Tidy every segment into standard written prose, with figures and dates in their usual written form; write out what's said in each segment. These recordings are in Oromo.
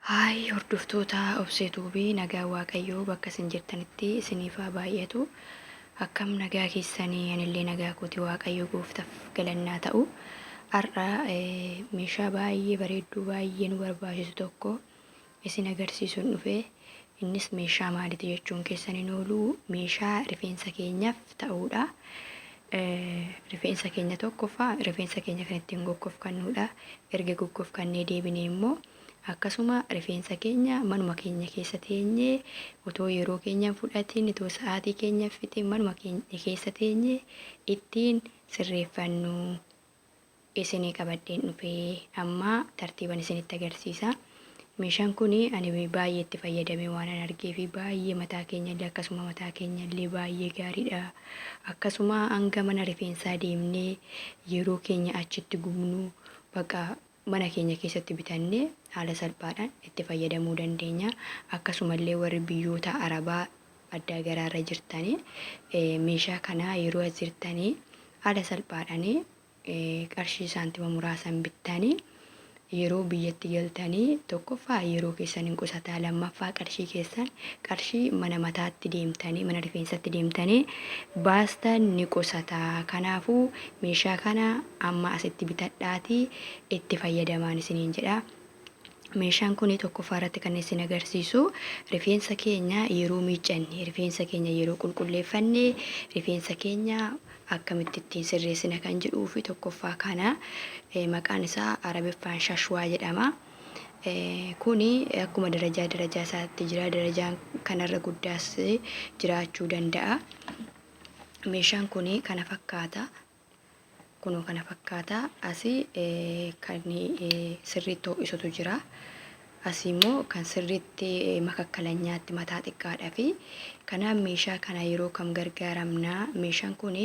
Haay hordoftoota obsituu fi nagaa waaqayyoo bakka isin jirtanitti isiniif haa baay'atu. Akkam nagaa keessanii anillee nagaa kooti waaqayyo gooftaaf galannaa ta'u. Har'a meeshaa baay'ee bareedduu baay'ee nu barbaachisu tokko isin agarsiisuun dhufe. Innis meeshaa maaliiti jechuun keessaniin oolu meeshaa rifeensa keenyaaf ta'udha. Rifeensa keenya tokkoffaa rifeensa keenya kan ittiin goggofkannuudha. Erga goggofkannee deebinee immoo akkasuma rifeensa keenya manuma keenya keessa teenyee otoo yeroo keenyaan fudhatiin otoo sa'aatii keenya fixee manuma keenya keessa teenyee ittiin sirreeffannu isinii qabadheen dhufee amma tartiiban isinitti agarsiisa. Meeshaan kun ani baay'ee itti fayyadamee waan argee fi baay'ee mataa keenyallee akkasuma mataa keenyallee baay'ee gaariidha. Akkasuma hanga mana rifeensaa deemnee yeroo keenya achitti gubnu bakka mana keenya keessatti bitannee haala salphaadhaan itti fayyadamuu dandeenya. Akkasumallee warri biyyoota Arabaa addaa garaarra jirtanii meeshaa kana yeroo as jirtanii haala salphaadhaan qarshii saantima muraasan bittanii yeroo biyyatti galtanii tokkoffaa yeroo keessan hin qusataa, lammaffaa qarshii keessan qarshii mana mataatti deemtanii mana rifeensatti deemtanii baastan ni qusataa. Kanaafuu meeshaa kana amma asitti bitadhaatii itti fayyadamaan isiniin jedha. Meeshaan kun tokkoffaa irratti kan isin agarsiisu rifeensa keenya yeroo miiccanne, rifeensa keenya yeroo qulqulleeffanne, rifeensa keenya akkamitti ittiin sirreessina kan jedhuu fi tokkoffaa kana maqaan isaa arabiffaan shashwaa jedhama. Kuni akkuma darajaa isaatti jira. Darajaan kanarra guddaas jiraachuu danda'a. Meeshaan kun kana fakkaata. Kunoo kana fakkaata. Asii kan sirriitti ho'isutu jira. Asii immoo kan sirriitti makakkalanyaatti mataa xiqqaadhaa fi kanaaf meeshaa kana yeroo kam gargaaramna. Meeshaan kun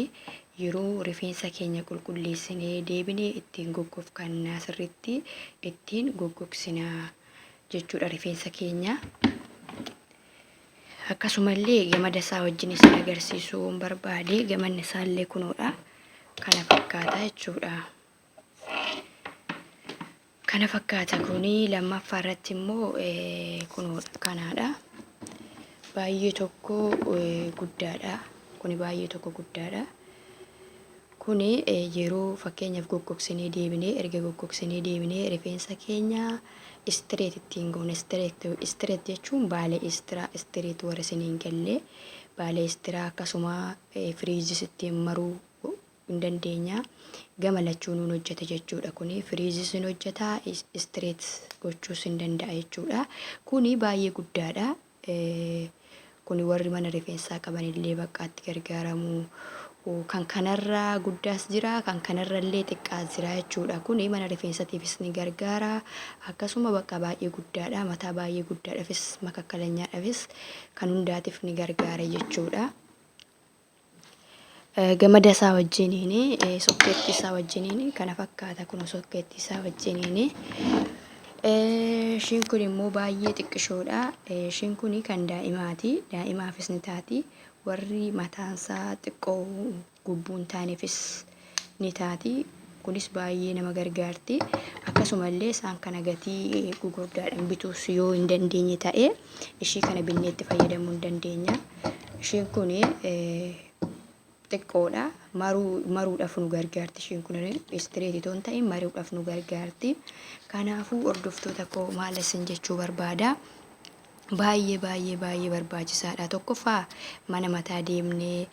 yeroo rifeensa keenya qulqulleessinee deebinee ittiin goggofkanna sirriitti ittiin goggogsina jechuudha rifeensa keenya. Akkasumallee gamada isaa wajjin isin agarsiisuu barbaade. Gamanni isaallee kunoodha. Kana fakkaata jechuudha. Kana fakkaata kuni lammaffaa irratti immoo kunoodha kanaadha. Baay'ee tokko guddaadha. Kuni baay'ee tokko guddaadha. Kuni yeroo fakkeenyaaf goggogsinee deebinee erga goggogsinee deebinee rifeensa keenya istireet ittiin goone. Istireet jechuun baalee istiraa, istireet warra isiniin galle baalee istiraa akkasuma firiizis ittiin maruu hin dandeenya. Gama lachuun hojjeta jechuudha. Kuni firiizis hin hojjeta, istireet gochuus hin danda'a jechuudha. Kuni baay'ee guddaadha. Kuni warri mana rifeensaa qaban illee baqqaatti gargaaramu. Kan kanarra guddaas jira, kan kanarrallee xiqqaas jira jechuudha. Kuni mana rifeensatiifis ni gargaara. Akkasuma bakka baay'ee guddaadha. Mataa baay'ee guddaadhaafis makakkalanyaadhaafis kan hundaatiif ni gargaara jechuudha. Gamada isaa wajjiniin sokkeetti isaa wajjiniin kana fakkaata. Kun sokkeetti isaa wajjiniin ishiin kun immoo baay'ee xiqqishoodha. Ishiin kun kan daa'imaati. Daa'imaafis ni taati. Warri mataansaa xiqqoo gubbuun taaneefis ni taati. Kunis baay'ee nama gargaarti. Akkasumallee isaan kana gatii gugurdaadhaan bituus yoo hin dandeenye ta'e ishii kana binnee itti fayyadamuu hin dandeenya. Ishiin kun xiqqoodha. Maruudhaaf nu gargaarti. Ishiin kun istireetii toon ta'in maruudhaaf nu gargaarti. Kanaafuu hordoftoota koo maal isin jechuu barbaada. Baay'ee barbaachisaadha. Tokkoffaa mana mataa deemnee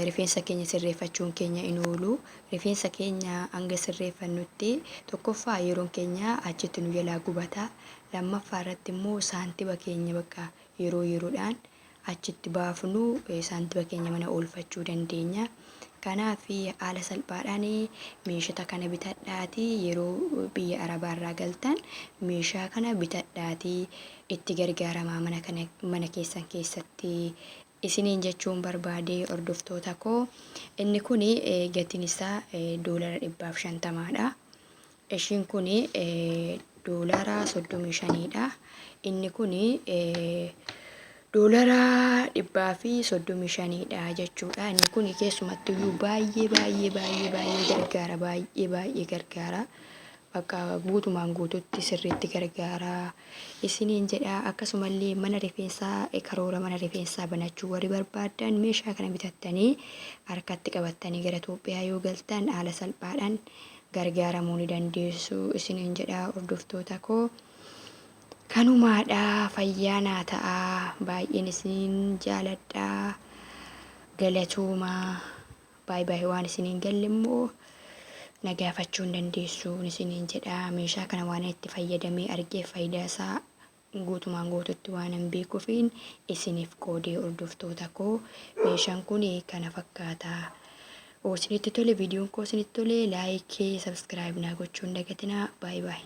rifeensa keenya sirreeffachuun keenya hin oolu. Rifeensa keenya hanga sirreeffannutti tokkoffaa yeroon keenya achitti nu jalaa gubata. Lammaffaa irratti immoo saantiba keenya bakka yeroodhaan achitti baafnu saantiba keenya mana oolfachuu dandeenya. Kanaaf haala salphaadhaan meeshota kana bitadhaatii yeroo biyya Arabaarraa galtan meeshaa kana bitadhaatii itti gargaaramaa mana keessan keessatti isiniin jechuun barbaade hordoftoota koo. Inni kun gatiin isaa $150dha. Ishiin kun $35dha. Inni kun $135 jechuudha. Inni kun keessumattuu baay'ee gargaara. Baay'ee gargaara. bakka guutumaan guututti sirriitti gargaara isiniin jedha. Akkasumallee mana rifeensaa karoora mana rifeensaa banachuu warri barbaadan meeshaa kana bitattanii harkatti qabattanii gara Itoophiyaa yoo galtan haala salphaadhaan gargaaramuu ni dandeessu isiniin jedha hordoftoota koo. Kanumaadha, fayyaa naa ta'aa, baay'een isin jaaladha, galatoomaa. Baay'ee waan isiniin galle immoo na gaafachuu hin dandeessu isiniin jedha. Meeshaa kana waan itti fayyadamee argee faayidaa isaa guutumaan guututti waan hin beekuufiin isiniif qoodee hordoftoota koo. Meeshaan kun kana fakkaata. Isinitti tole, viidiyoon koo isinitti tole, laayikii, sabskiraayib naa gochuu hin dagatinaa. Baay'ee.